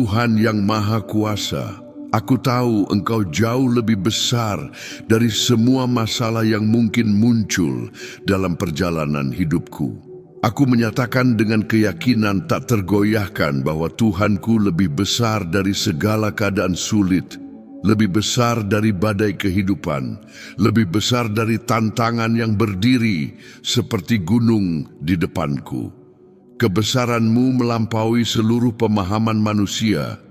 Tuhan yang Maha Kuasa, aku tahu Engkau jauh lebih besar dari semua masalah yang mungkin muncul dalam perjalanan hidupku. Aku menyatakan dengan keyakinan tak tergoyahkan bahwa Tuhanku lebih besar dari segala keadaan sulit, lebih besar dari badai kehidupan, lebih besar dari tantangan yang berdiri seperti gunung di depanku. Kebesaran-Mu melampaui seluruh pemahaman manusia,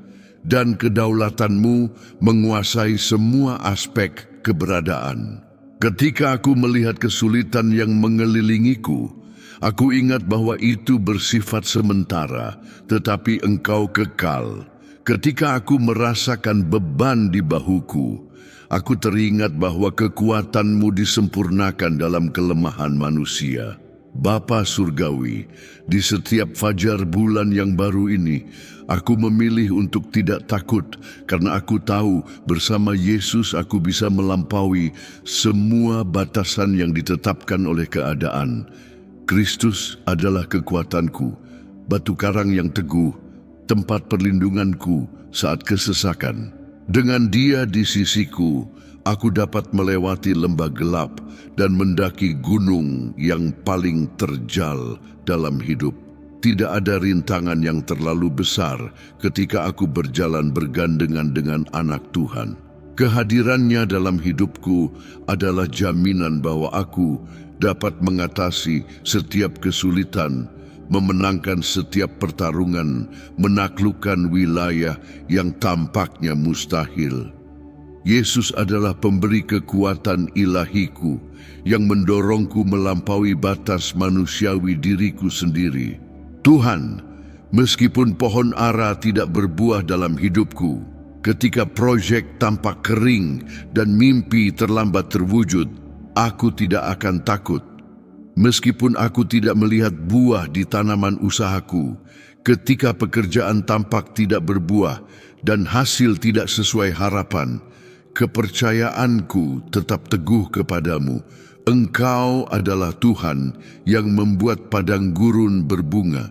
dan kedaulatan-Mu menguasai semua aspek keberadaan. Ketika aku melihat kesulitan yang mengelilingiku, aku ingat bahwa itu bersifat sementara, tetapi Engkau kekal. Ketika aku merasakan beban di bahuku, aku teringat bahwa kekuatan-Mu disempurnakan dalam kelemahan manusia. Bapa Surgawi, di setiap fajar bulan yang baru ini, aku memilih untuk tidak takut karena aku tahu bersama Yesus aku bisa melampaui semua batasan yang ditetapkan oleh keadaan. Kristus adalah kekuatanku, batu karang yang teguh, tempat perlindunganku saat kesesakan. Dengan Dia di sisiku, aku dapat melewati lembah gelap dan mendaki gunung yang paling terjal dalam hidup. Tidak ada rintangan yang terlalu besar ketika aku berjalan bergandengan dengan Anak Tuhan. Kehadirannya dalam hidupku adalah jaminan bahwa aku dapat mengatasi setiap kesulitan, memenangkan setiap pertarungan, menaklukkan wilayah yang tampaknya mustahil. Yesus adalah pemberi kekuatan ilahiku yang mendorongku melampaui batas manusiawi diriku sendiri. Tuhan, meskipun pohon ara tidak berbuah dalam hidupku, ketika proyek tampak kering dan mimpi terlambat terwujud, aku tidak akan takut. Meskipun aku tidak melihat buah di tanaman usahaku, ketika pekerjaan tampak tidak berbuah dan hasil tidak sesuai harapan, kepercayaanku tetap teguh kepadamu. Engkau adalah Tuhan yang membuat padang gurun berbunga,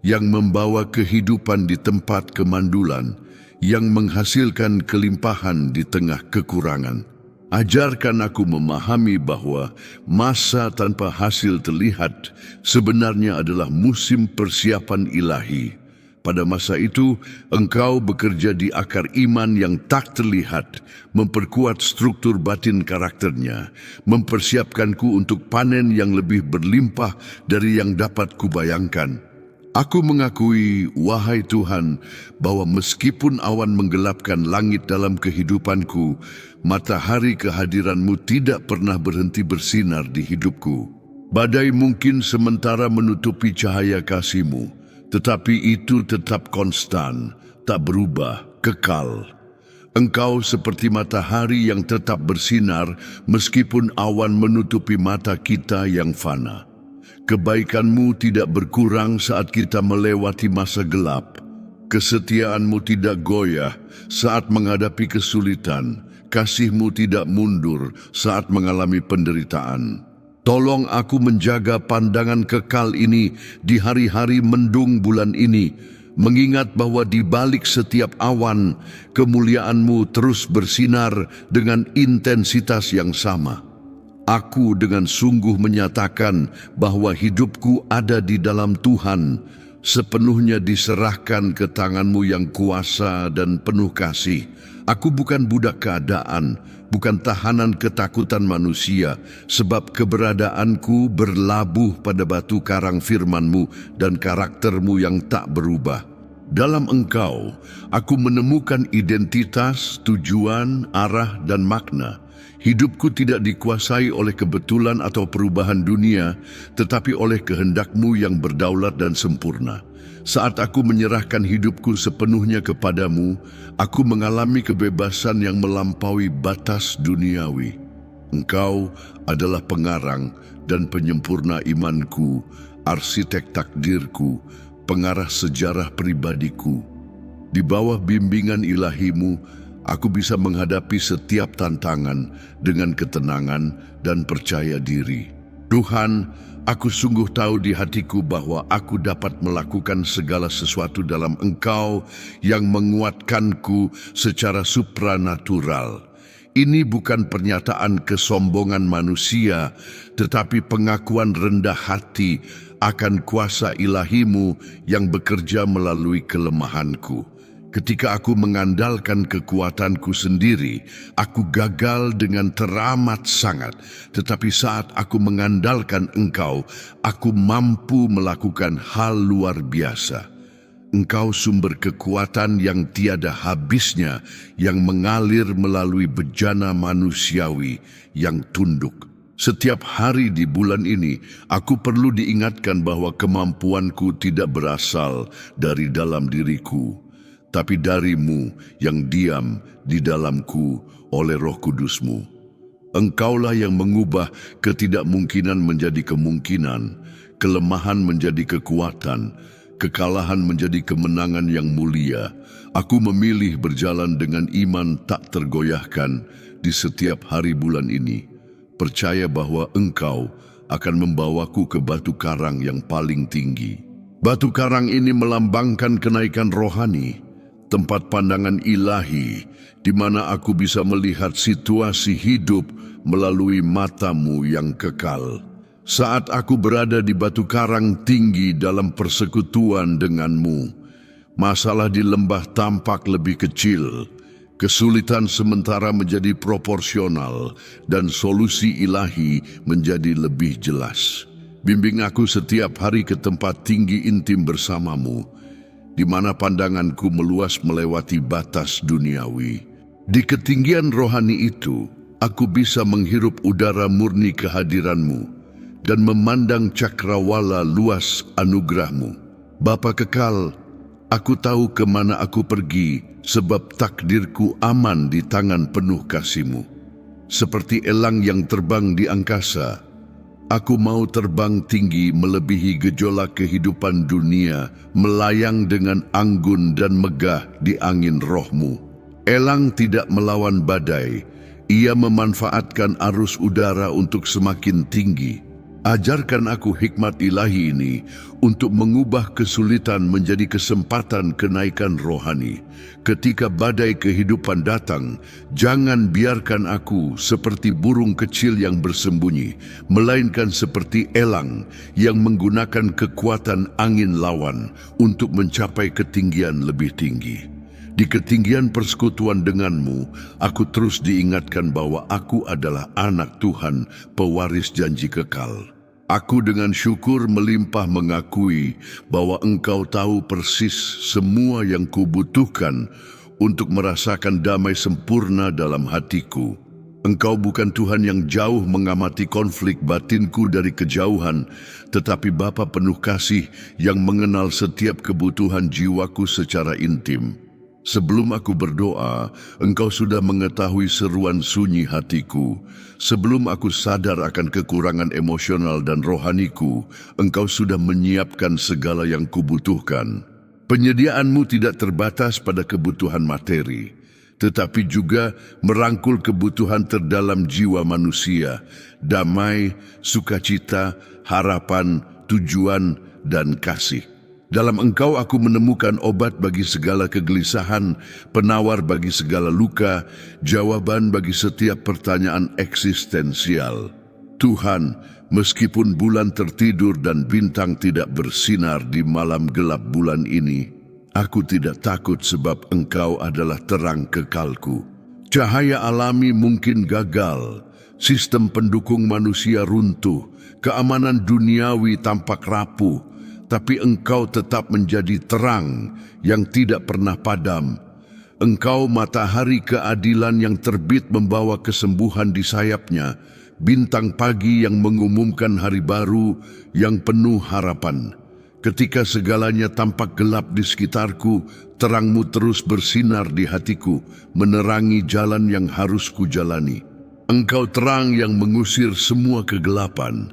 yang membawa kehidupan di tempat kemandulan, yang menghasilkan kelimpahan di tengah kekurangan. Ajarkan aku memahami bahwa masa tanpa hasil terlihat sebenarnya adalah musim persiapan ilahi. Pada masa itu, Engkau bekerja di akar iman yang tak terlihat, memperkuat struktur batin karakternya, mempersiapkanku untuk panen yang lebih berlimpah dari yang dapat kubayangkan. Aku mengakui, wahai Tuhan, bahwa meskipun awan menggelapkan langit dalam kehidupanku, matahari kehadiran-Mu tidak pernah berhenti bersinar di hidupku. Badai mungkin sementara menutupi cahaya kasih-Mu, tetapi itu tetap konstan, tak berubah, kekal. Engkau seperti matahari yang tetap bersinar meskipun awan menutupi mata kita yang fana. Kebaikan-Mu tidak berkurang saat kita melewati masa gelap. Kesetiaan-Mu tidak goyah saat menghadapi kesulitan. Kasih-Mu tidak mundur saat mengalami penderitaan. Tolong aku menjaga pandangan kekal ini di hari-hari mendung bulan ini, mengingat bahwa di balik setiap awan, kemuliaan-Mu terus bersinar dengan intensitas yang sama. Aku dengan sungguh menyatakan bahwa hidupku ada di dalam Tuhan, sepenuhnya diserahkan ke tangan-Mu yang kuasa dan penuh kasih. Aku bukan budak keadaan, bukan tahanan ketakutan manusia, sebab keberadaanku berlabuh pada batu karang firman-Mu dan karakter-Mu yang tak berubah. Dalam Engkau, aku menemukan identitas, tujuan, arah, dan makna. Hidupku tidak dikuasai oleh kebetulan atau perubahan dunia, tetapi oleh kehendak-Mu yang berdaulat dan sempurna. Saat aku menyerahkan hidupku sepenuhnya kepadamu, aku mengalami kebebasan yang melampaui batas duniawi. Engkau adalah pengarang dan penyempurna imanku, arsitek takdirku, pengarah sejarah pribadiku. Di bawah bimbingan ilahi-Mu, aku bisa menghadapi setiap tantangan dengan ketenangan dan percaya diri. Tuhan, aku sungguh tahu di hatiku bahwa aku dapat melakukan segala sesuatu dalam Engkau yang menguatkanku secara supranatural. Ini bukan pernyataan kesombongan manusia, tetapi pengakuan rendah hati akan kuasa ilahimu yang bekerja melalui kelemahanku. Ketika aku mengandalkan kekuatanku sendiri, aku gagal dengan teramat sangat. Tetapi saat aku mengandalkan Engkau, aku mampu melakukan hal luar biasa. Engkau sumber kekuatan yang tiada habisnya, yang mengalir melalui bejana manusiawi yang tunduk. Setiap hari di bulan ini, aku perlu diingatkan bahwa kemampuanku tidak berasal dari dalam diriku, tapi darimu yang diam di dalamku oleh Roh Kudusmu. Engkaulah yang mengubah ketidakmungkinan menjadi kemungkinan, kelemahan menjadi kekuatan, kekalahan menjadi kemenangan yang mulia. Aku memilih berjalan dengan iman tak tergoyahkan di setiap hari bulan ini, percaya bahwa Engkau akan membawaku ke batu karang yang paling tinggi. Batu karang ini melambangkan kenaikan rohani, tempat pandangan ilahi, di mana aku bisa melihat situasi hidup melalui mata-Mu yang kekal. Saat aku berada di batu karang tinggi dalam persekutuan denganmu, masalah di lembah tampak lebih kecil, kesulitan sementara menjadi proporsional, dan solusi ilahi menjadi lebih jelas. Bimbing aku setiap hari ke tempat tinggi intim bersamamu, di mana pandanganku meluas melewati batas duniawi. Di ketinggian rohani itu, aku bisa menghirup udara murni kehadiran-Mu, dan memandang cakrawala luas anugerah-Mu. Bapa kekal, aku tahu kemana aku pergi, sebab takdirku aman di tangan penuh kasih-Mu. Seperti elang yang terbang di angkasa, aku mau terbang tinggi melebihi gejolak kehidupan dunia, melayang dengan anggun dan megah di angin Roh-Mu. Elang tidak melawan badai, ia memanfaatkan arus udara untuk semakin tinggi. Ajarkan aku hikmat ilahi ini untuk mengubah kesulitan menjadi kesempatan kenaikan rohani. Ketika badai kehidupan datang, jangan biarkan aku seperti burung kecil yang bersembunyi, melainkan seperti elang yang menggunakan kekuatan angin lawan untuk mencapai ketinggian lebih tinggi. Di ketinggian persekutuan denganmu, aku terus diingatkan bahwa aku adalah anak Tuhan, pewaris janji kekal. Aku dengan syukur melimpah mengakui bahwa Engkau tahu persis semua yang kubutuhkan untuk merasakan damai sempurna dalam hatiku. Engkau bukan Tuhan yang jauh mengamati konflik batinku dari kejauhan, tetapi Bapa penuh kasih yang mengenal setiap kebutuhan jiwaku secara intim. Sebelum aku berdoa, Engkau sudah mengetahui seruan sunyi hatiku. Sebelum aku sadar akan kekurangan emosional dan rohaniku, Engkau sudah menyiapkan segala yang kubutuhkan. Penyediaan-Mu tidak terbatas pada kebutuhan materi, tetapi juga merangkul kebutuhan terdalam jiwa manusia, damai, sukacita, harapan, tujuan, dan kasih. Dalam Engkau aku menemukan obat bagi segala kegelisahan, penawar bagi segala luka, jawaban bagi setiap pertanyaan eksistensial. Tuhan, meskipun bulan tertidur dan bintang tidak bersinar di malam gelap bulan ini, aku tidak takut sebab Engkau adalah terang kekalku. Cahaya alami mungkin gagal, sistem pendukung manusia runtuh, keamanan duniawi tampak rapuh, tapi Engkau tetap menjadi terang yang tidak pernah padam. Engkau matahari keadilan yang terbit membawa kesembuhan di sayapnya, bintang pagi yang mengumumkan hari baru yang penuh harapan. Ketika segalanya tampak gelap di sekitarku, terang-Mu terus bersinar di hatiku, menerangi jalan yang harus kujalani. Engkau terang yang mengusir semua kegelapan,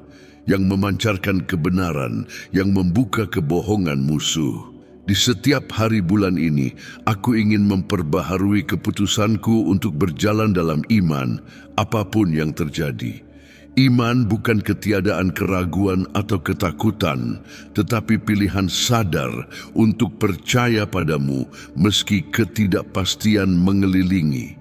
yang memancarkan kebenaran, yang membuka kebohongan musuh. Di setiap hari bulan ini, aku ingin memperbaharui keputusanku untuk berjalan dalam iman, apapun yang terjadi. Iman bukan ketiadaan keraguan atau ketakutan, tetapi pilihan sadar untuk percaya padamu meski ketidakpastian mengelilingi.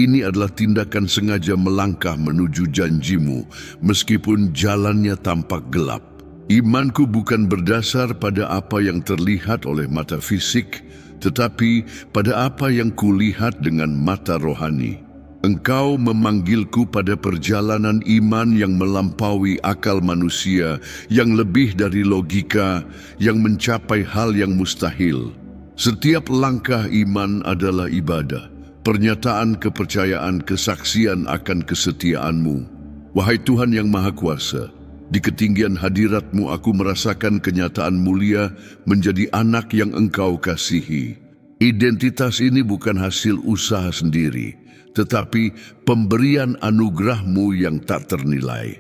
Ini adalah tindakan sengaja melangkah menuju janjimu, meskipun jalannya tampak gelap. Imanku bukan berdasar pada apa yang terlihat oleh mata fisik, tetapi pada apa yang kulihat dengan mata rohani. Engkau memanggilku pada perjalanan iman yang melampaui akal manusia, yang lebih dari logika, yang mencapai hal yang mustahil. Setiap langkah iman adalah ibadah, pernyataan kepercayaan, kesaksian akan kesetiaanmu. Wahai Tuhan yang Maha Kuasa, di ketinggian hadirat-Mu aku merasakan kenyataan mulia menjadi anak yang Engkau kasihi. Identitas ini bukan hasil usaha sendiri, tetapi pemberian anugerah-Mu yang tak ternilai.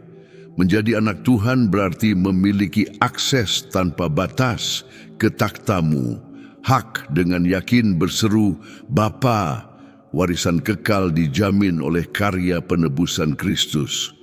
Menjadi anak Tuhan berarti memiliki akses tanpa batas ke takhta-Mu, hak dengan yakin berseru, Bapa, warisan kekal dijamin oleh karya penebusan Kristus.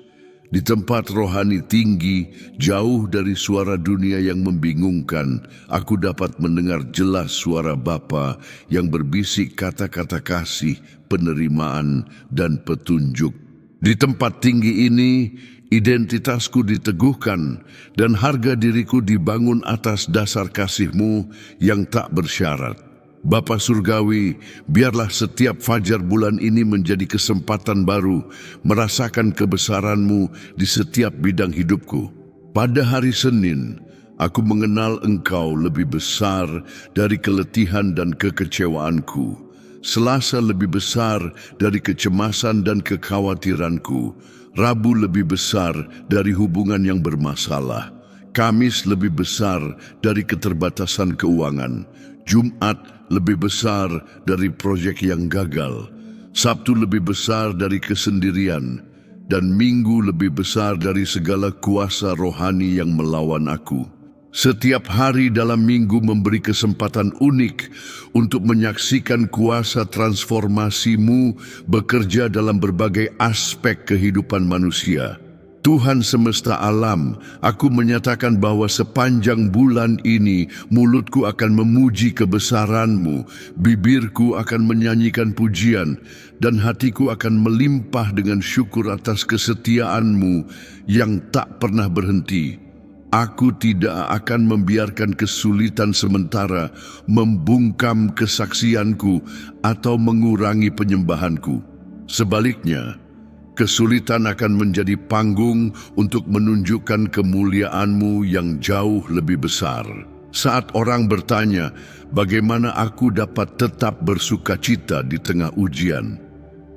Di tempat rohani tinggi, jauh dari suara dunia yang membingungkan, aku dapat mendengar jelas suara Bapa yang berbisik kata-kata kasih, penerimaan, dan petunjuk. Di tempat tinggi ini, identitasku diteguhkan dan harga diriku dibangun atas dasar kasih-Mu yang tak bersyarat. Bapa Surgawi, biarlah setiap fajar bulan ini menjadi kesempatan baru merasakan kebesaran-Mu di setiap bidang hidupku. Pada hari Senin, aku mengenal Engkau lebih besar dari keletihan dan kekecewaanku. Selasa lebih besar dari kecemasan dan kekhawatiranku. Rabu lebih besar dari hubungan yang bermasalah. Kamis lebih besar dari keterbatasan keuangan. Jumat lebih besar dari proyek yang gagal. Sabtu lebih besar dari kesendirian. Dan Minggu lebih besar dari segala kuasa rohani yang melawan aku. Setiap hari dalam minggu memberi kesempatan unik untuk menyaksikan kuasa transformasi-Mu bekerja dalam berbagai aspek kehidupan manusia. Tuhan semesta alam, aku menyatakan bahwa sepanjang bulan ini mulutku akan memuji kebesaran-Mu, bibirku akan menyanyikan pujian, dan hatiku akan melimpah dengan syukur atas kesetiaan-Mu yang tak pernah berhenti. Aku tidak akan membiarkan kesulitan sementara membungkam kesaksianku atau mengurangi penyembahanku. Sebaliknya, kesulitan akan menjadi panggung untuk menunjukkan kemuliaan-Mu yang jauh lebih besar. Saat orang bertanya, bagaimana aku dapat tetap bersukacita di tengah ujian?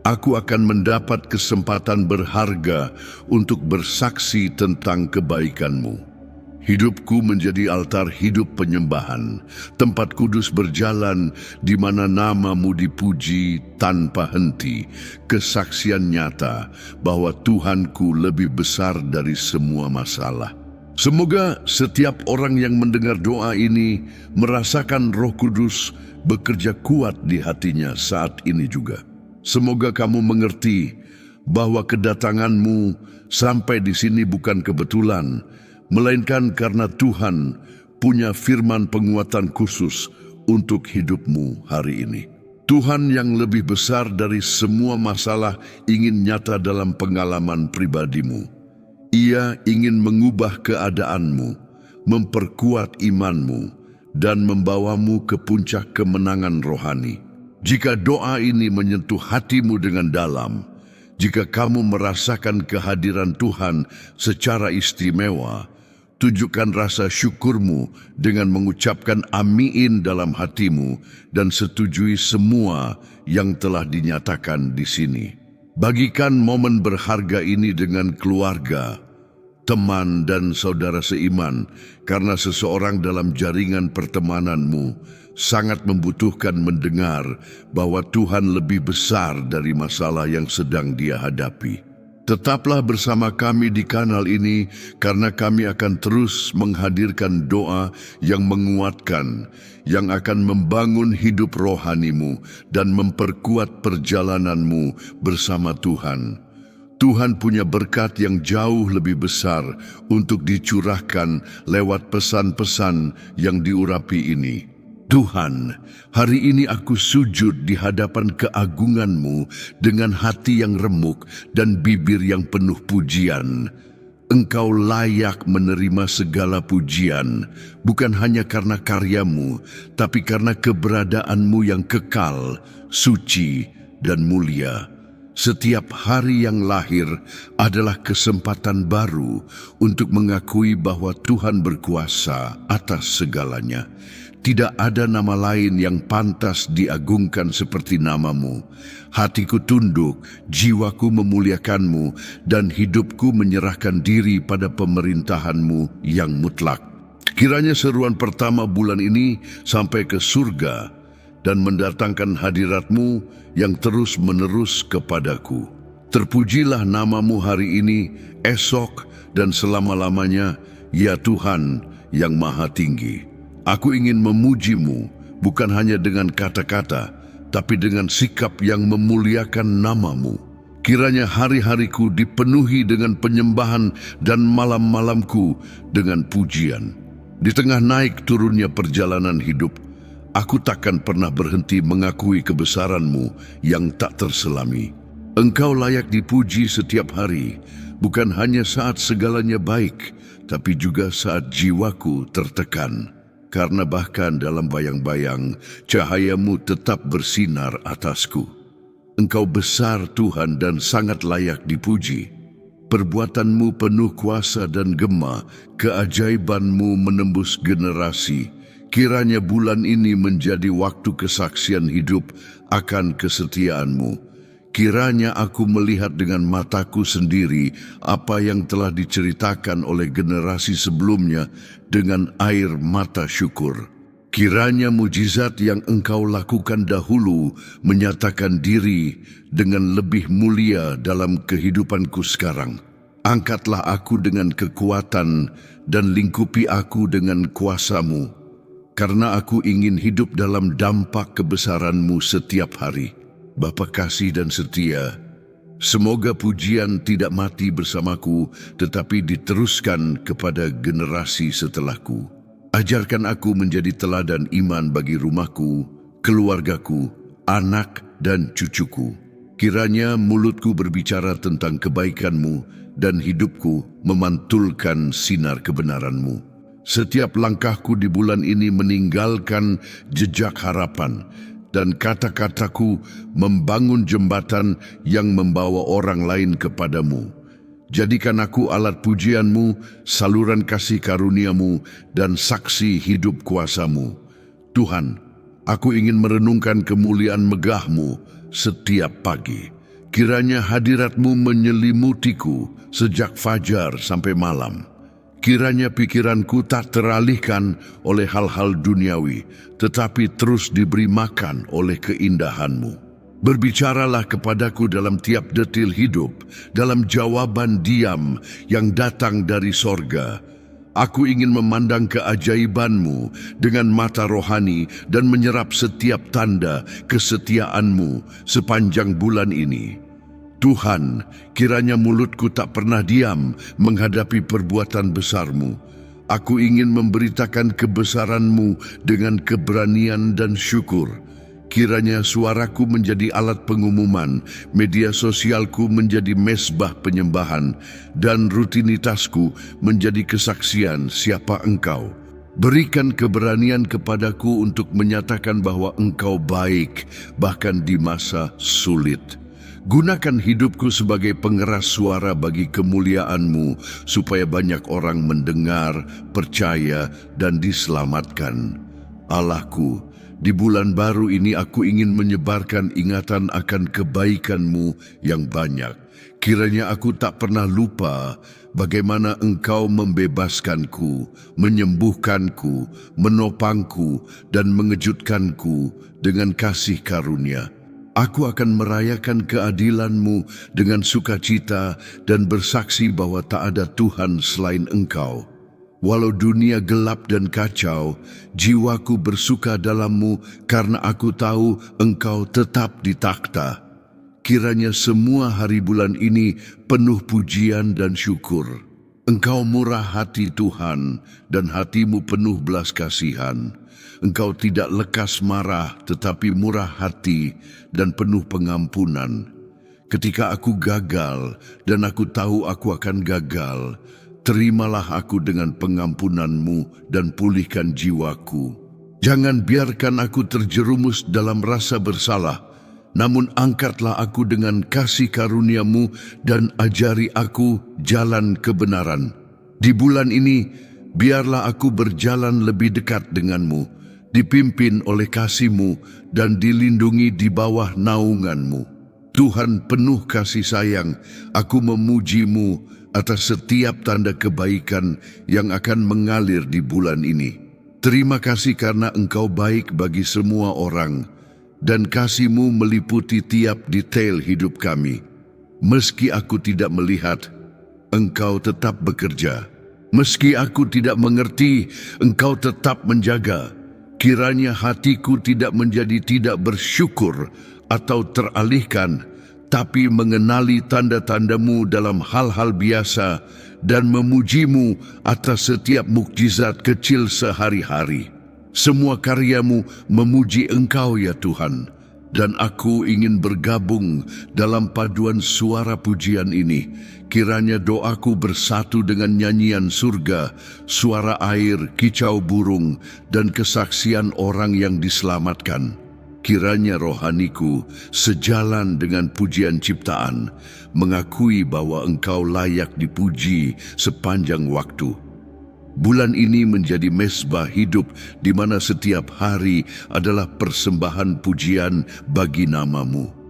Aku akan mendapat kesempatan berharga untuk bersaksi tentang kebaikan-Mu. Hidupku menjadi altar hidup penyembahan, tempat kudus berjalan di mana nama-Mu dipuji tanpa henti, kesaksian nyata bahwa Tuhanku lebih besar dari semua masalah. Semoga setiap orang yang mendengar doa ini merasakan Roh Kudus bekerja kuat di hatinya saat ini juga. Semoga kamu mengerti bahwa kedatangan-Mu sampai di sini bukan kebetulan, melainkan karena Tuhan punya firman penguatan khusus untuk hidupmu hari ini. Tuhan yang lebih besar dari semua masalah ingin nyata dalam pengalaman pribadimu. Ia ingin mengubah keadaanmu, memperkuat imanmu, dan membawamu ke puncak kemenangan rohani. Jika doa ini menyentuh hatimu dengan dalam, jika kamu merasakan kehadiran Tuhan secara istimewa, tunjukkan rasa syukurmu dengan mengucapkan amin dalam hatimu dan setujui semua yang telah dinyatakan di sini. Bagikan momen berharga ini dengan keluarga, teman, dan saudara seiman, karena seseorang dalam jaringan pertemananmu sangat membutuhkan mendengar bahwa Tuhan lebih besar dari masalah yang sedang dia hadapi. Tetaplah bersama kami di kanal ini karena kami akan terus menghadirkan doa yang menguatkan, yang akan membangun hidup rohanimu dan memperkuat perjalananmu bersama Tuhan. Tuhan punya berkat yang jauh lebih besar untuk dicurahkan lewat pesan-pesan yang diurapi ini. Tuhan, hari ini aku sujud di hadapan keagungan-Mu dengan hati yang remuk dan bibir yang penuh pujian. Engkau layak menerima segala pujian, bukan hanya karena karya-Mu, tapi karena keberadaan-Mu yang kekal, suci, dan mulia. Setiap hari yang lahir adalah kesempatan baru untuk mengakui bahwa Tuhan berkuasa atas segalanya. Tidak ada nama lain yang pantas diagungkan seperti nama-Mu. Hatiku tunduk, jiwaku memuliakan-Mu, dan hidupku menyerahkan diri pada pemerintahan-Mu yang mutlak. Kiranya seruan pertama bulan ini sampai ke surga dan mendatangkan hadirat-Mu yang terus-menerus kepadaku. Terpujilah nama-Mu hari ini, esok, dan selama-lamanya, ya Tuhan yang Maha Tinggi. Aku ingin memuji-Mu, bukan hanya dengan kata-kata, tapi dengan sikap yang memuliakan nama-Mu. Kiranya hari-hariku dipenuhi dengan penyembahan dan malam-malamku dengan pujian. Di tengah naik turunnya perjalanan hidup, aku takkan pernah berhenti mengakui kebesaran-Mu yang tak terselami. Engkau layak dipuji setiap hari, bukan hanya saat segalanya baik, tapi juga saat jiwaku tertekan. Karena bahkan dalam bayang-bayang, cahaya-Mu tetap bersinar atasku. Engkau besar Tuhan dan sangat layak dipuji. Perbuatan-Mu penuh kuasa dan gema, keajaiban-Mu menembus generasi. Kiranya bulan ini menjadi waktu kesaksian hidup akan kesetiaan-Mu. Kiranya aku melihat dengan mataku sendiri apa yang telah diceritakan oleh generasi sebelumnya dengan air mata syukur. Kiranya mujizat yang Engkau lakukan dahulu menyatakan diri dengan lebih mulia dalam kehidupanku sekarang. Angkatlah aku dengan kekuatan dan lingkupi aku dengan kuasa-Mu, karena aku ingin hidup dalam dampak kebesaran-Mu setiap hari. Bapa kasih dan setia, semoga pujian tidak mati bersamaku, tetapi diteruskan kepada generasi setelahku. Ajarkan aku menjadi teladan iman bagi rumahku, keluargaku, anak dan cucuku. Kiranya mulutku berbicara tentang kebaikan-Mu dan hidupku memantulkan sinar kebenaran-Mu. Setiap langkahku di bulan ini meninggalkan jejak harapan, dan kata-kataku membangun jembatan yang membawa orang lain kepadamu. Jadikan aku alat pujian-Mu, saluran kasih karunia-Mu, dan saksi hidup kuasa-Mu. Tuhan, aku ingin merenungkan kemuliaan megah-Mu setiap pagi. Kiranya hadirat-Mu menyelimutiku sejak fajar sampai malam. Kiranya pikiranku tak teralihkan oleh hal-hal duniawi, tetapi terus diberi makan oleh keindahan-Mu. Berbicaralah kepadaku dalam tiap detil hidup, dalam jawaban diam yang datang dari sorga. Aku ingin memandang keajaiban-Mu dengan mata rohani dan menyerap setiap tanda kesetiaan-Mu sepanjang bulan ini. Tuhan, kiranya mulutku tak pernah diam menghadapi perbuatan besar-Mu. Aku ingin memberitakan kebesaran-Mu dengan keberanian dan syukur. Kiranya suaraku menjadi alat pengumuman, media sosialku menjadi mesbah penyembahan, dan rutinitasku menjadi kesaksian siapa Engkau. Berikan keberanian kepadaku untuk menyatakan bahwa Engkau baik, bahkan di masa sulit. Gunakan hidupku sebagai pengeras suara bagi kemuliaan-Mu, supaya banyak orang mendengar, percaya, dan diselamatkan. Allahku, di bulan baru ini aku ingin menyebarkan ingatan akan kebaikan-Mu yang banyak. Kiranya aku tak pernah lupa bagaimana Engkau membebaskanku, menyembuhkanku, menopangku, dan mengejutkanku dengan kasih karunia. Aku akan merayakan keadilan-Mu dengan sukacita dan bersaksi bahwa tak ada Tuhan selain Engkau. Walau dunia gelap dan kacau, jiwaku bersuka dalam-Mu karena aku tahu Engkau tetap di takhta. kiranya semua hari bulan ini penuh pujian dan syukur. Engkau murah hati Tuhan, dan hatimu penuh belas kasihan. Engkau tidak lekas marah, tetapi murah hati dan penuh pengampunan. Ketika aku gagal, dan aku tahu aku akan gagal, terimalah aku dengan pengampunan-Mu dan pulihkan jiwaku. Jangan biarkan aku terjerumus dalam rasa bersalah, namun angkatlah aku dengan kasih karunia-Mu dan ajari aku jalan kebenaran. Di bulan ini, biarlah aku berjalan lebih dekat denganmu, dipimpin oleh kasih-Mu dan dilindungi di bawah naungan-Mu. Tuhan penuh kasih sayang, aku memuji-Mu atas setiap tanda kebaikan yang akan mengalir di bulan ini. Terima kasih karena Engkau baik bagi semua orang, dan kasih-Mu meliputi tiap detail hidup kami. Meski aku tidak melihat, Engkau tetap bekerja. Meski aku tidak mengerti, Engkau tetap menjaga. Kiranya hatiku tidak menjadi tidak bersyukur atau teralihkan, tapi mengenali tanda-tanda-Mu dalam hal-hal biasa dan memuji-Mu atas setiap mukjizat kecil sehari-hari. Semua karya-Mu memuji Engkau ya Tuhan, dan aku ingin bergabung dalam paduan suara pujian ini. Kiranya doaku bersatu dengan nyanyian surga, suara air, kicau burung, dan kesaksian orang yang diselamatkan. Kiranya rohaniku sejalan dengan pujian ciptaan, mengakui bahwa Engkau layak dipuji sepanjang waktu. Bulan ini menjadi mezbah hidup di mana setiap hari adalah persembahan pujian bagi nama-Mu.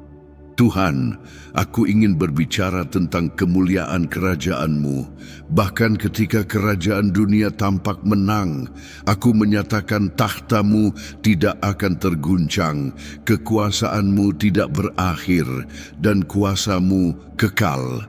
Tuhan, aku ingin berbicara tentang kemuliaan kerajaan-Mu. Bahkan ketika kerajaan dunia tampak menang, aku menyatakan takhta-Mu tidak akan terguncang, kekuasaan-Mu tidak berakhir, dan kuasa-Mu kekal.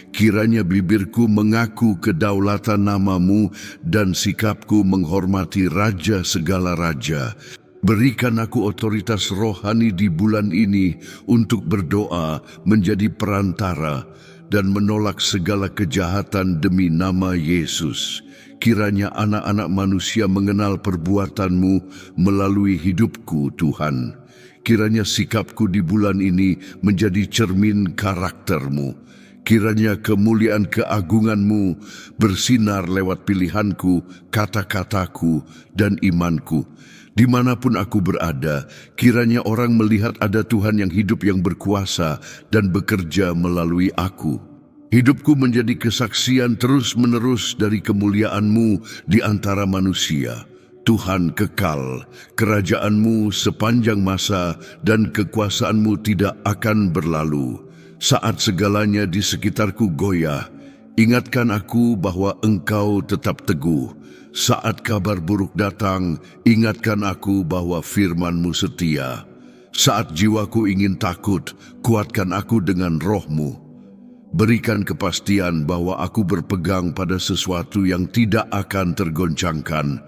Kiranya bibirku mengaku kedaulatan nama-Mu dan sikapku menghormati Raja segala raja. Berikan aku otoritas rohani di bulan ini untuk berdoa, menjadi perantara, dan menolak segala kejahatan demi nama Yesus. Kiranya anak-anak manusia mengenal perbuatan-Mu melalui hidupku, Tuhan. Kiranya sikapku di bulan ini menjadi cermin karakter-Mu. Kiranya kemuliaan keagungan-Mu bersinar lewat pilihanku, kata-kataku, dan imanku. Dimanapun aku berada, kiranya orang melihat ada Tuhan yang hidup yang berkuasa dan bekerja melalui aku. Hidupku menjadi kesaksian terus-menerus dari kemuliaan-Mu di antara manusia. Tuhan kekal, kerajaan-Mu sepanjang masa dan kekuasaan-Mu tidak akan berlalu. Saat segalanya di sekitarku goyah, ingatkan aku bahwa Engkau tetap teguh. Saat kabar buruk datang, ingatkan aku bahwa firman-Mu setia. Saat jiwaku ingin takut, kuatkan aku dengan roh-Mu. Berikan kepastian bahwa aku berpegang pada sesuatu yang tidak akan tergoncangkan,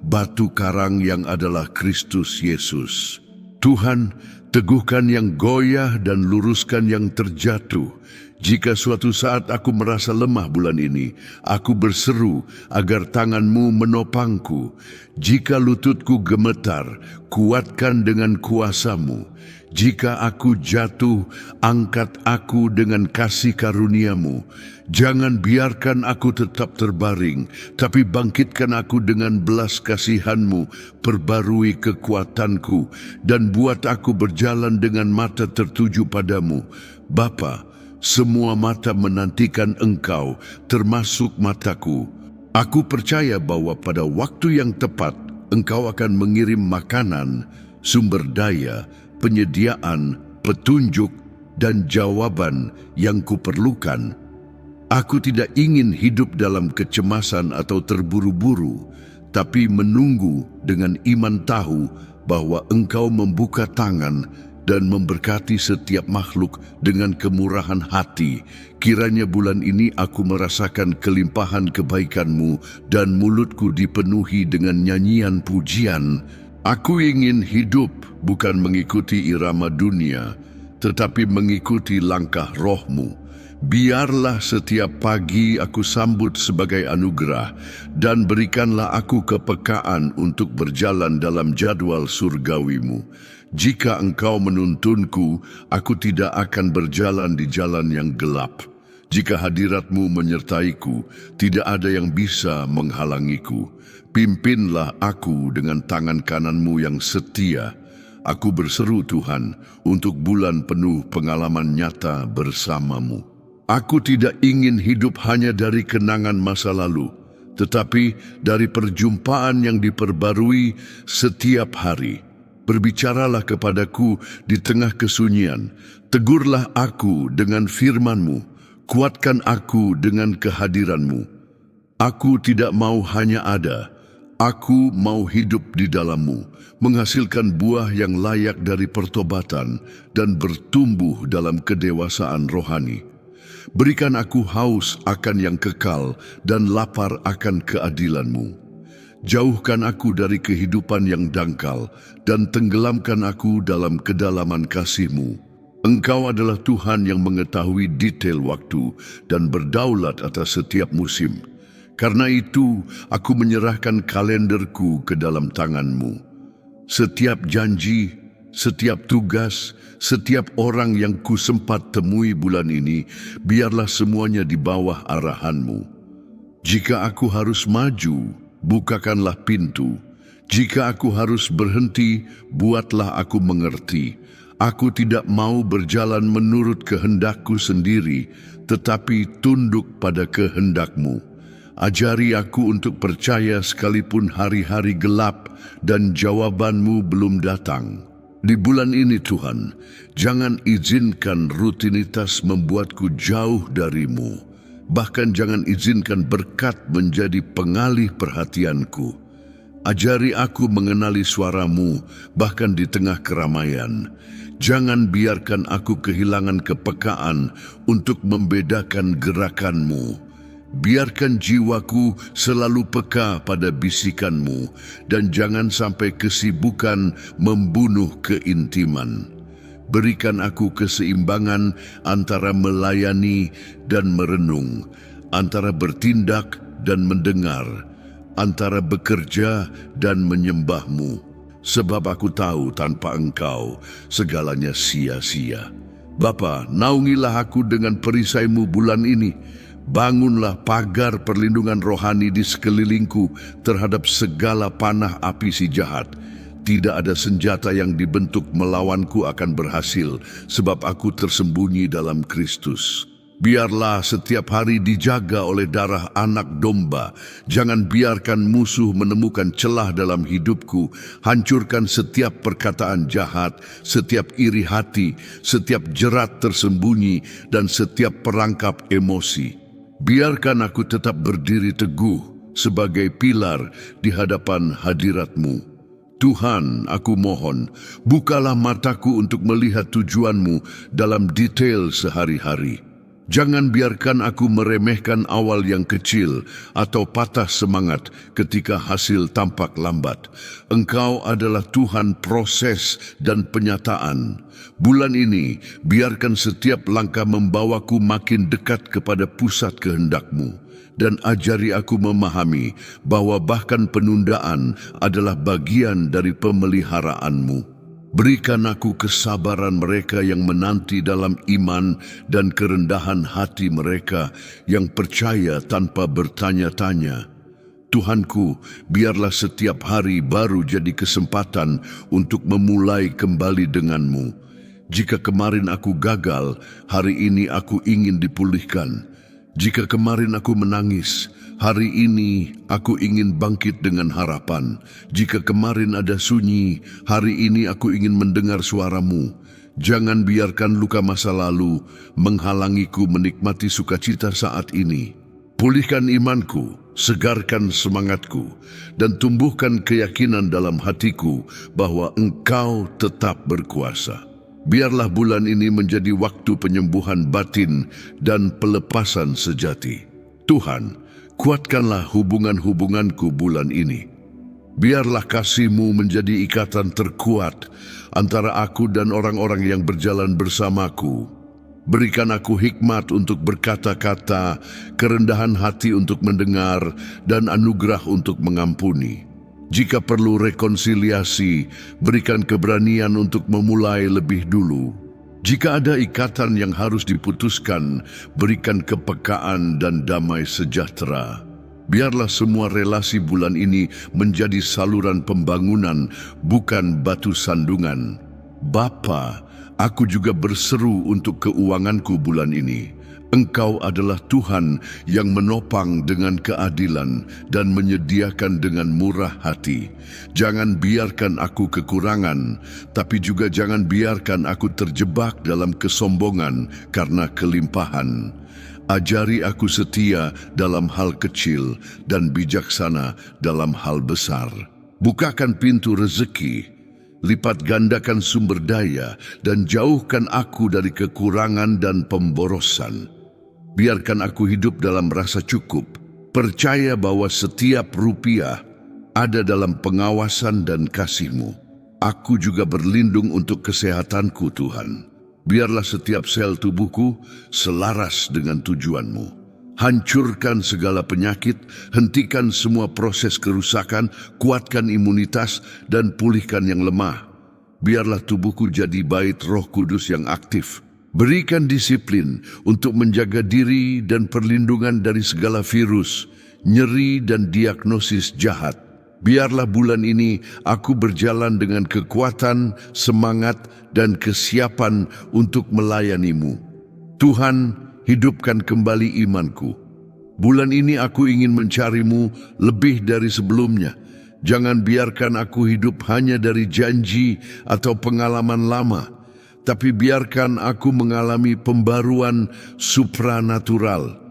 batu karang yang adalah Kristus Yesus. Tuhan, teguhkan yang goyah dan luruskan yang terjatuh. Jika suatu saat aku merasa lemah bulan ini, aku berseru agar tangan-Mu menopangku. Jika lututku gemetar, kuatkan dengan kuasa-Mu. Jika aku jatuh, angkat aku dengan kasih karunia-Mu. Jangan biarkan aku tetap terbaring, tapi bangkitkan aku dengan belas kasihan-Mu, perbarui kekuatanku, dan buat aku berjalan dengan mata tertuju padamu. Bapa, semua mata menantikan Engkau, termasuk mataku. Aku percaya bahwa pada waktu yang tepat, Engkau akan mengirim makanan, sumber daya, penyediaan, petunjuk, dan jawaban yang kuperlukan. Aku tidak ingin hidup dalam kecemasan atau terburu-buru, tapi menunggu dengan iman tahu bahwa Engkau membuka tangan dan memberkati setiap makhluk dengan kemurahan hati. Kiranya bulan ini aku merasakan kelimpahan kebaikan-Mu dan mulutku dipenuhi dengan nyanyian pujian. Aku ingin hidup bukan mengikuti irama dunia. tetapi mengikuti langkah roh-Mu. Biarlah setiap pagi aku sambut sebagai anugerah, dan berikanlah aku kepekaan untuk berjalan dalam jadwal surgawi-Mu. Jika Engkau menuntunku, aku tidak akan berjalan di jalan yang gelap. Jika hadirat-Mu menyertaiku, tidak ada yang bisa menghalangiku. Pimpinlah aku dengan tangan kanan-Mu yang setia. Aku berseru Tuhan untuk bulan penuh pengalaman nyata bersama-Mu. Aku tidak ingin hidup hanya dari kenangan masa lalu, tetapi dari perjumpaan yang diperbarui setiap hari. Berbicaralah kepadaku di tengah kesunyian, tegurlah aku dengan firman-Mu, kuatkan aku dengan kehadiran-Mu. Aku tidak mau hanya ada, aku mau hidup di dalam-Mu, menghasilkan buah yang layak dari pertobatan dan bertumbuh dalam kedewasaan rohani. Berikan aku haus akan yang kekal dan lapar akan keadilan-Mu. Jauhkan aku dari kehidupan yang dangkal dan tenggelamkan aku dalam kedalaman kasih-Mu. Engkau adalah Tuhan yang mengetahui detail waktu dan berdaulat atas setiap musim. Karena itu, aku menyerahkan kalenderku ke dalam tangan-Mu. Setiap janji, setiap tugas, setiap orang yang ku sempat temui bulan ini, biarlah semuanya di bawah arahan-Mu. Jika aku harus maju, bukakanlah pintu. Jika aku harus berhenti, buatlah aku mengerti. Aku tidak mau berjalan menurut kehendakku sendiri, tetapi tunduk pada kehendak-Mu. Ajari aku untuk percaya sekalipun hari-hari gelap dan jawaban-Mu belum datang. Di bulan ini Tuhan, jangan izinkan rutinitas membuatku jauh dari-Mu. Bahkan jangan izinkan berkat menjadi pengalih perhatianku. Ajari aku mengenali suara-Mu bahkan di tengah keramaian. Jangan biarkan aku kehilangan kepekaan untuk membedakan gerakan-Mu. Biarkan jiwaku selalu peka pada bisikan-Mu, dan jangan sampai kesibukan membunuh keintiman. Berikan aku keseimbangan antara melayani dan merenung, antara bertindak dan mendengar, antara bekerja dan menyembah-Mu. Sebab aku tahu tanpa Engkau segalanya sia-sia. Bapa, naungilah aku dengan perisai-Mu bulan ini. Bangunlah pagar perlindungan rohani di sekelilingku terhadap segala panah api si jahat. Tidak ada senjata yang dibentuk melawanku akan berhasil, sebab aku tersembunyi dalam Kristus. Biarlah setiap hari dijaga oleh darah anak domba. Jangan biarkan musuh menemukan celah dalam hidupku. Hancurkan setiap perkataan jahat, setiap iri hati, setiap jerat tersembunyi, dan setiap perangkap emosi. Biarkan aku tetap berdiri teguh sebagai pilar di hadapan hadirat-Mu. Tuhan, aku mohon, bukalah mataku untuk melihat tujuan-Mu dalam detail sehari-hari. Jangan biarkan aku meremehkan awal yang kecil atau patah semangat ketika hasil tampak lambat. Engkau adalah Tuhan proses dan penyataan. Bulan ini, biarkan setiap langkah membawaku makin dekat kepada pusat kehendak-Mu. Dan ajari aku memahami bahwa bahkan penundaan adalah bagian dari pemeliharaan-Mu. Berikan aku kesabaran mereka yang menanti dalam iman dan kerendahan hati mereka yang percaya tanpa bertanya-tanya. Tuhanku, biarlah setiap hari baru jadi kesempatan untuk memulai kembali dengan-Mu. Jika kemarin aku gagal, hari ini aku ingin dipulihkan. Jika kemarin aku menangis, hari ini aku ingin bangkit dengan harapan. Jika kemarin ada sunyi, hari ini aku ingin mendengar suara-Mu. Jangan biarkan luka masa lalu menghalangiku menikmati sukacita saat ini. Pulihkan imanku, segarkan semangatku, dan tumbuhkan keyakinan dalam hatiku bahwa Engkau tetap berkuasa. Biarlah bulan ini menjadi waktu penyembuhan batin dan pelepasan sejati. Tuhan, kuatkanlah hubungan-hubunganku bulan ini. Biarlah kasih-Mu menjadi ikatan terkuat antara aku dan orang-orang yang berjalan bersamaku. Berikan aku hikmat untuk berkata-kata, kerendahan hati untuk mendengar, dan anugerah untuk mengampuni. Jika perlu rekonsiliasi, berikan keberanian untuk memulai lebih dulu. Jika ada ikatan yang harus diputuskan, berikan kepekaan dan damai sejahtera. Biarlah semua relasi bulan ini menjadi saluran pembangunan, bukan batu sandungan. Bapa, aku juga berseru untuk keuanganku bulan ini. Engkau adalah Tuhan yang menopang dengan keadilan dan menyediakan dengan murah hati. Jangan biarkan aku kekurangan, tapi juga jangan biarkan aku terjebak dalam kesombongan karena kelimpahan. Ajari aku setia dalam hal kecil dan bijaksana dalam hal besar. Bukakan pintu rezeki, lipat gandakan sumber daya, dan jauhkan aku dari kekurangan dan pemborosan. Biarkan aku hidup dalam rasa cukup, percaya bahwa setiap rupiah ada dalam pengawasan dan kasih-Mu. Aku juga berlindung untuk kesehatanku, Tuhan. Biarlah setiap sel tubuhku selaras dengan tujuan-Mu. Hancurkan segala penyakit, hentikan semua proses kerusakan, kuatkan imunitas, dan pulihkan yang lemah. Biarlah tubuhku jadi bait Roh Kudus yang aktif. Berikan disiplin untuk menjaga diri dan perlindungan dari segala virus, nyeri, dan diagnosis jahat. Biarlah bulan ini aku berjalan dengan kekuatan, semangat, dan kesiapan untuk melayani-Mu. Tuhan, hidupkan kembali imanku. Bulan ini aku ingin mencari-Mu lebih dari sebelumnya. Jangan biarkan aku hidup hanya dari janji atau pengalaman lama, tapi biarkan aku mengalami pembaruan supranatural.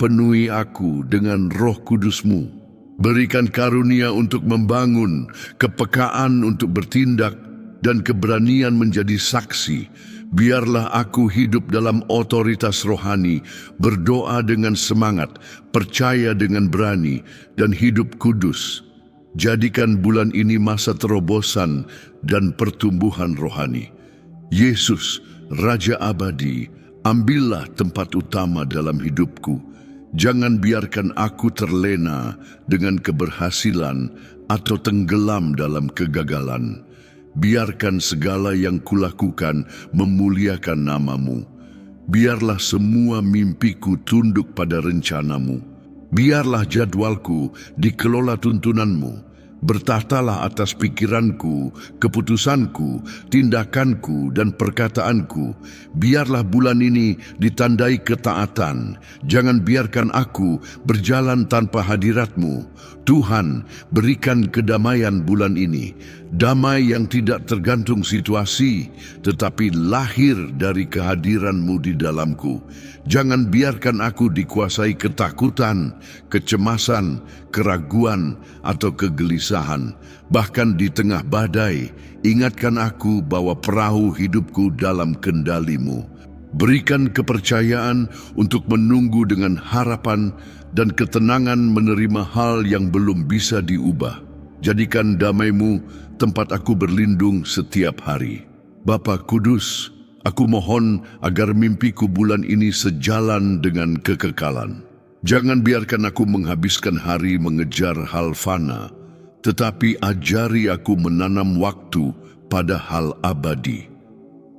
Penuhi aku dengan Roh Kudus-Mu. Berikan karunia untuk membangun, kepekaan untuk bertindak, dan keberanian menjadi saksi. Biarlah aku hidup dalam otoritas rohani, berdoa dengan semangat, percaya dengan berani, dan hidup kudus. Jadikan bulan ini masa terobosan dan pertumbuhan rohani. Yesus, Raja Abadi, ambillah tempat utama dalam hidupku. Jangan biarkan aku terlena dengan keberhasilan atau tenggelam dalam kegagalan. Biarkan segala yang kulakukan memuliakan nama-Mu. Biarlah semua mimpiku tunduk pada rencana-Mu. Biarlah jadwalku dikelola tuntunan-Mu. Bertahtalah atas pikiranku, keputusanku, tindakanku, dan perkataanku. Biarlah bulan ini ditandai ketaatan. Jangan biarkan aku berjalan tanpa hadirat-Mu. Tuhan, berikan kedamaian bulan ini. Damai yang tidak tergantung situasi, tetapi lahir dari kehadiran-Mu di dalamku. Jangan biarkan aku dikuasai ketakutan, kecemasan, keraguan, atau kegelisahan. Bahkan di tengah badai, ingatkan aku bahwa perahu hidupku dalam kendali-Mu. Berikan kepercayaan untuk menunggu dengan harapan dan ketenangan menerima hal yang belum bisa diubah. Jadikan damai-Mu tempat aku berlindung setiap hari. Bapa Kudus, aku mohon agar mimpiku bulan ini sejalan dengan kekekalan. Jangan biarkan aku menghabiskan hari mengejar hal fana, tetapi ajari aku menanam waktu pada hal abadi.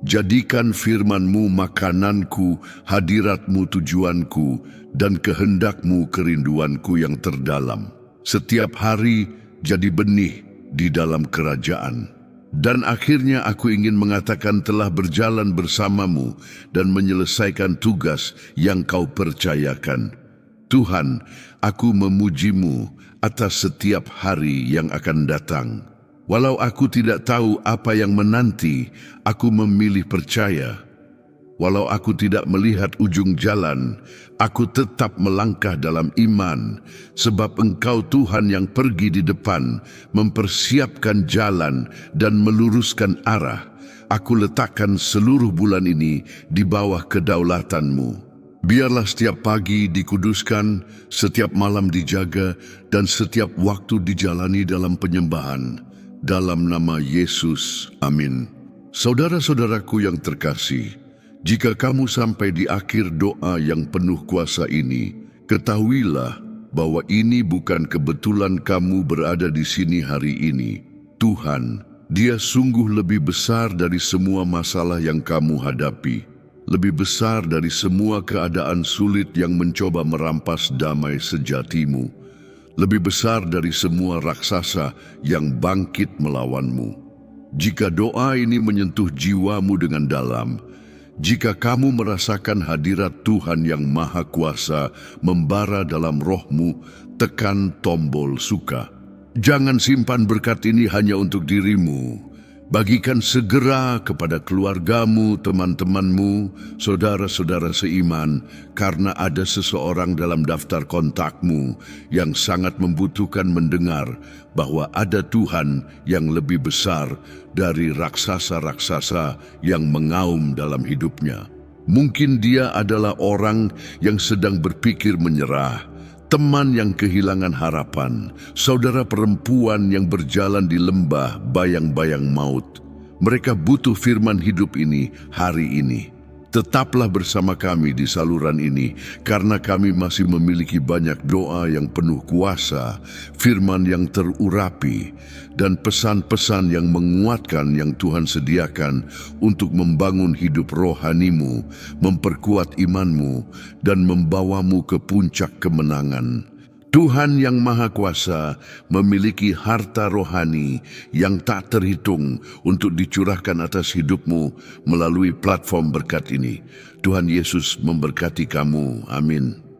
Jadikan firman-Mu makananku, hadirat-Mu tujuanku, dan kehendak-Mu kerinduanku yang terdalam. Setiap hari jadi benih di dalam kerajaan. Dan akhirnya aku ingin mengatakan telah berjalan bersama-Mu dan menyelesaikan tugas yang Kau percayakan. Tuhan, aku memuji-Mu atas setiap hari yang akan datang. Walau aku tidak tahu apa yang menanti, aku memilih percaya. Walau aku tidak melihat ujung jalan, aku tetap melangkah dalam iman, sebab Engkau Tuhan yang pergi di depan, mempersiapkan jalan dan meluruskan arah. Aku letakkan seluruh bulan ini di bawah kedaulatan-Mu. Biarlah setiap pagi dikuduskan, setiap malam dijaga, dan setiap waktu dijalani dalam penyembahan. Dalam nama Yesus, amin. Saudara-saudaraku yang terkasih, jika kamu sampai di akhir doa yang penuh kuasa ini, ketahuilah bahwa ini bukan kebetulan kamu berada di sini hari ini. Tuhan, Dia sungguh lebih besar dari semua masalah yang kamu hadapi. Lebih besar dari semua keadaan sulit yang mencoba merampas damai sejatimu. Lebih besar dari semua raksasa yang bangkit melawanmu. Jika doa ini menyentuh jiwamu dengan dalam, jika kamu merasakan hadirat Tuhan yang Maha Kuasa membara dalam rohmu, tekan tombol suka. Jangan simpan berkat ini hanya untuk dirimu. Bagikan segera kepada keluargamu, teman-temanmu, saudara-saudara seiman, karena ada seseorang dalam daftar kontakmu yang sangat membutuhkan mendengar bahwa ada Tuhan yang lebih besar dari raksasa-raksasa yang mengaum dalam hidupnya. Mungkin dia adalah orang yang sedang berpikir menyerah, teman yang kehilangan harapan, saudara perempuan yang berjalan di lembah bayang-bayang maut. Mereka butuh firman hidup ini hari ini. Tetaplah bersama kami di saluran ini, karena kami masih memiliki banyak doa yang penuh kuasa, firman yang terurapi, dan pesan-pesan yang menguatkan yang Tuhan sediakan untuk membangun hidup rohanimu, memperkuat imanmu, dan membawamu ke puncak kemenangan. Tuhan yang Maha Kuasa memiliki harta rohani yang tak terhitung untuk dicurahkan atas hidupmu melalui platform berkat ini. Tuhan Yesus memberkati kamu. Amin.